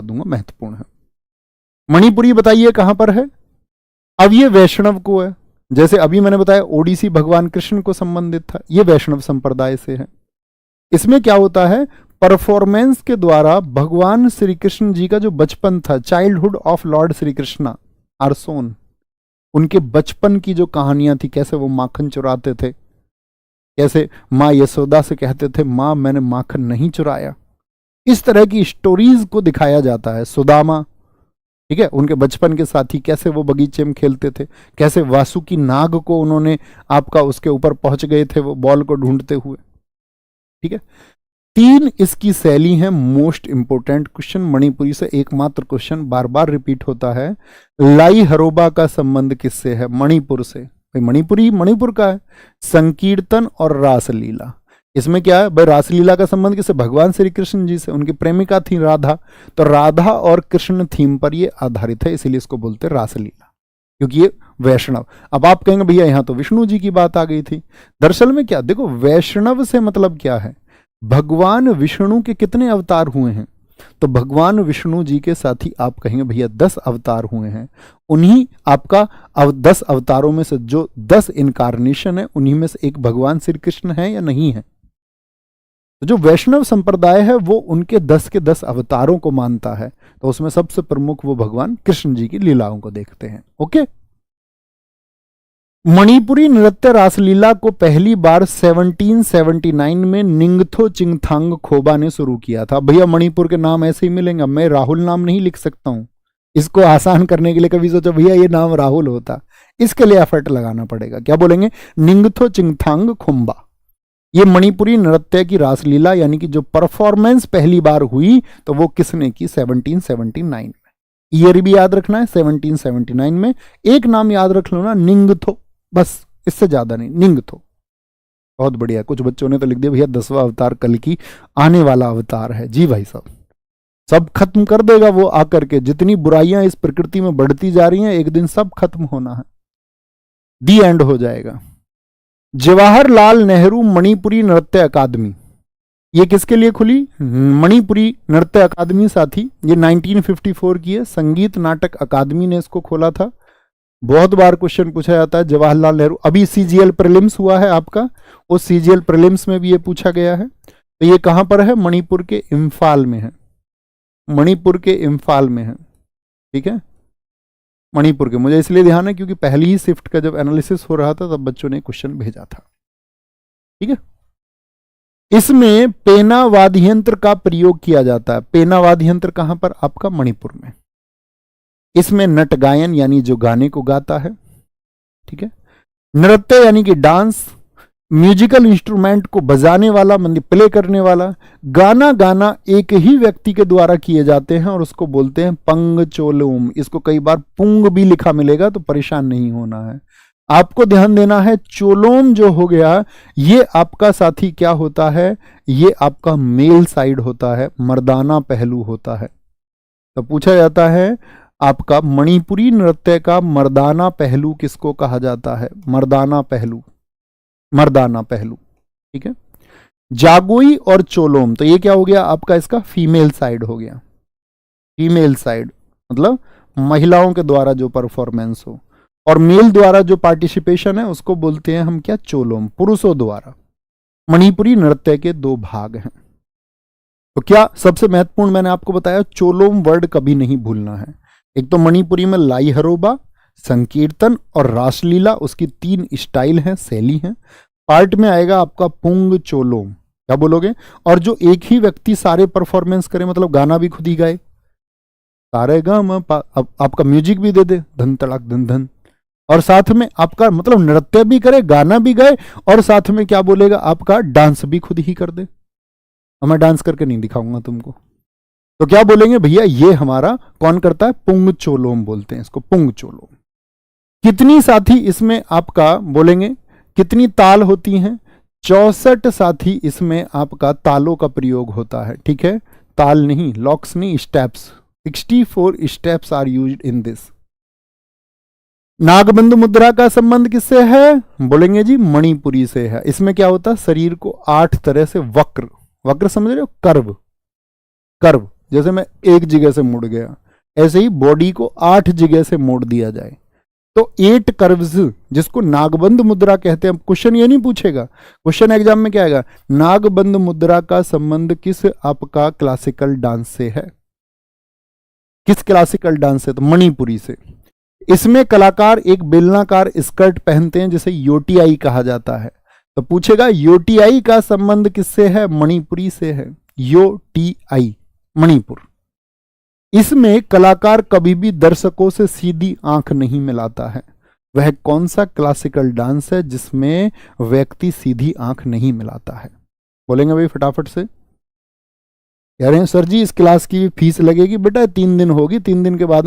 दूंगा, महत्वपूर्ण है। मणिपुरी बताइए कहां पर है। अब ये वैष्णव को है, जैसे अभी मैंने बताया ओडिसी भगवान कृष्ण को संबंधित था, ये वैष्णव संप्रदाय से है। इसमें क्या होता है, परफॉर्मेंस के द्वारा भगवान श्री कृष्ण जी का जो बचपन था, childhood of lord Shri Krishna are son, उनके बचपन की जो कहानियां थी, कैसे वो माखन चुराते थे, कैसे माँ यशोदा से कहते थे माँ मैंने माखन नहीं चुराया, इस तरह की स्टोरीज को दिखाया जाता है। सुदामा, ठीक है, उनके बचपन के साथी कैसे वो बगीचे में खेलते थे, कैसे वासुकी नाग को उन्होंने आपका उसके ऊपर पहुंच गए थे वो बॉल को ढूंढते हुए, ठीक है। 3 इसकी शैली है। मोस्ट इंपोर्टेंट क्वेश्चन, मणिपुरी से एकमात्र क्वेश्चन बार बार रिपीट होता है, लाई हरोबा का संबंध किससे है, मणिपुर से। भाई मणिपुरी मणिपुर का है। संकीर्तन और रासलीला, इसमें क्या है भाई, रासलीला का संबंध किससे, भगवान श्री कृष्ण जी से, उनकी प्रेमिका थी राधा, तो राधा और कृष्ण थीम पर ये आधारित है, इसीलिए इसको बोलते हैं रासलीला, क्योंकि ये वैष्णव। अब आप कहेंगे भैया यहां तो विष्णु जी की बात आ गई थी। दरअसल में क्या, देखो वैष्णव से मतलब क्या है, भगवान विष्णु के कितने अवतार हुए हैं, तो भगवान विष्णु जी के साथ ही आप कहेंगे भैया 10 अवतार हुए हैं, उन्हीं आपका 10 अवतारों में से जो 10 इनकारनेशन है, उन्हीं में से एक भगवान श्री कृष्ण है या नहीं है। तो जो वैष्णव संप्रदाय है वो उनके 10 के 10 अवतारों को मानता है, तो उसमें सबसे प्रमुख वो भगवान कृष्ण जी की लीलाओं को देखते हैं। ओके, मणिपुरी नृत्य रासलीला को पहली बार 1779 में निंगथो चिंगथांग खोबा ने शुरू किया था। भैया मणिपुर के नाम ऐसे ही मिलेंगे, मैं राहुल नाम नहीं लिख सकता हूं, इसको आसान करने के लिए कभी सोचो भैया ये नाम राहुल होता, इसके लिए एफर्ट लगाना पड़ेगा। क्या बोलेंगे, निंगथो चिंगथांग खोम्बा। ये मणिपुरी नृत्य की रासलीला यानी कि जो परफॉर्मेंस पहली बार हुई तो वो किसने की, 1779 में। ईयर भी याद रखना है 1779 में। एक नाम याद रख लो ना, निंगथो, बस इससे ज्यादा नहीं, निंगथो। बहुत बढ़िया, कुछ बच्चों ने तो लिख दिया भैया 10वां अवतार कल की आने वाला अवतार है। जी भाई साहब, सब खत्म कर देगा वो आकर के, जितनी बुराइयां इस प्रकृति में बढ़ती जा रही हैं एक दिन सब खत्म होना है, दी एंड हो जाएगा। जवाहरलाल नेहरू मणिपुरी नृत्य अकादमी, ये किसके लिए खुली, मणिपुरी नृत्य अकादमी साथी, ये 1954 की है, संगीत नाटक अकादमी ने इसको खोला था। बहुत बार क्वेश्चन पूछा जाता है जवाहरलाल नेहरू, अभी सीजीएल प्रीलिम्स हुआ है आपका, उस सीजीएल प्रीलिम्स में भी ये पूछा गया है। तो ये कहां पर है, मणिपुर के इम्फाल में है, मणिपुर के इम्फाल में है, ठीक है, मणिपुर के। मुझे इसलिए ध्यान है क्योंकि पहली ही शिफ्ट का जब एनालिसिस हो रहा था तब बच्चों ने क्वेश्चन भेजा था, ठीक है। इसमें पेना वाद्य यंत्र का प्रयोग किया जाता है। पेना वाद्य यंत्र कहां पर, आपका मणिपुर में। इसमें नट गायन यानी जो गाने को गाता है, ठीक है। नृत्य यानी कि डांस, म्यूजिकल इंस्ट्रूमेंट को बजाने वाला, प्ले करने वाला। गाना गाना एक ही व्यक्ति के द्वारा किए जाते हैं और उसको बोलते हैं पंग चोलोम। इसको कई बार पुंग भी लिखा मिलेगा तो परेशान नहीं होना है, आपको ध्यान देना है। चोलोम जो हो गया ये आपका साथी क्या होता है, ये आपका मेल साइड होता है, मर्दाना पहलू होता है। तो पूछा जाता है आपका मणिपुरी नृत्य का मर्दाना पहलू किसको कहा जाता है, मर्दाना पहलू, मर्दाना पहलू, ठीक है। जागोई और चोलोम, तो ये क्या हो गया आपका, इसका फीमेल साइड हो गया। फीमेल साइड मतलब महिलाओं के द्वारा जो परफॉर्मेंस हो, और मेल द्वारा जो पार्टिसिपेशन है उसको बोलते हैं हम क्या, चोलोम, पुरुषों द्वारा। मणिपुरी नृत्य के 2 भाग हैं। तो क्या सबसे महत्वपूर्ण मैंने आपको बताया, चोलोम वर्ड कभी नहीं भूलना है। एक तो मणिपुरी में लाई हरोबा, संकीर्तन और रासलीला, उसकी 3 स्टाइल हैं, शैली हैं। पार्ट में आएगा आपका पुंग चोलोम, क्या बोलोगे। और जो एक ही व्यक्ति सारे परफॉर्मेंस करे, मतलब गाना भी खुद ही गाए, सारे गाम आपका म्यूजिक भी दे दे, धन तड़ाक धन धन, और साथ में आपका मतलब नृत्य भी करे, गाना भी गाए, और साथ में क्या बोलेगा आपका डांस भी खुद ही कर दे। मैं डांस करके नहीं दिखाऊंगा तुमको, तो क्या बोलेंगे भैया ये हमारा कौन करता है, पुंग चोलोम बोलते हैं इसको, पुंग चोलोम। कितनी साथी इसमें आपका बोलेंगे, कितनी ताल होती हैं, 64 साथी इसमें आपका तालों का प्रयोग होता है, ठीक है। ताल नहीं, लॉक्स नहीं, steps, 64 steps are used in this. नागबंद मुद्रा का संबंध किससे है, बोलेंगे जी मणिपुरी से है। इसमें क्या होता है, शरीर को 8 तरह से वक्र, वक्र समझ रहे हो, कर्व, कर्व जैसे मैं एक जगह से मुड़ गया, ऐसे ही बॉडी को 8 जगह से मोड़ दिया जाए तो 8 कर्व्स, जिसको नागबंद मुद्रा कहते हैं। क्वेश्चन ये नहीं पूछेगा, क्वेश्चन एग्जाम में क्या आएगा, नागबंद मुद्रा का संबंध किस आपका क्लासिकल डांस से है, किस क्लासिकल डांस से, तो मणिपुरी से। इसमें कलाकार एक बेलनाकार स्कर्ट पहनते हैं जिसे योटियाई कहा जाता है, तो पूछेगा योटियाई का संबंध किससे है, मणिपुरी से है, योटियाई मणिपुर। इसमें कलाकार कभी भी दर्शकों से सीधी आंख नहीं मिलाता है। वह कौन सा क्लासिकल डांस है जिसमें व्यक्ति सीधी आंख नहीं मिलाता है, बोलेंगे भाई फटाफट से। कह रहे हैं सर जी इस क्लास की फीस लगेगी, बेटा 3 दिन होगी, 3 दिन के बाद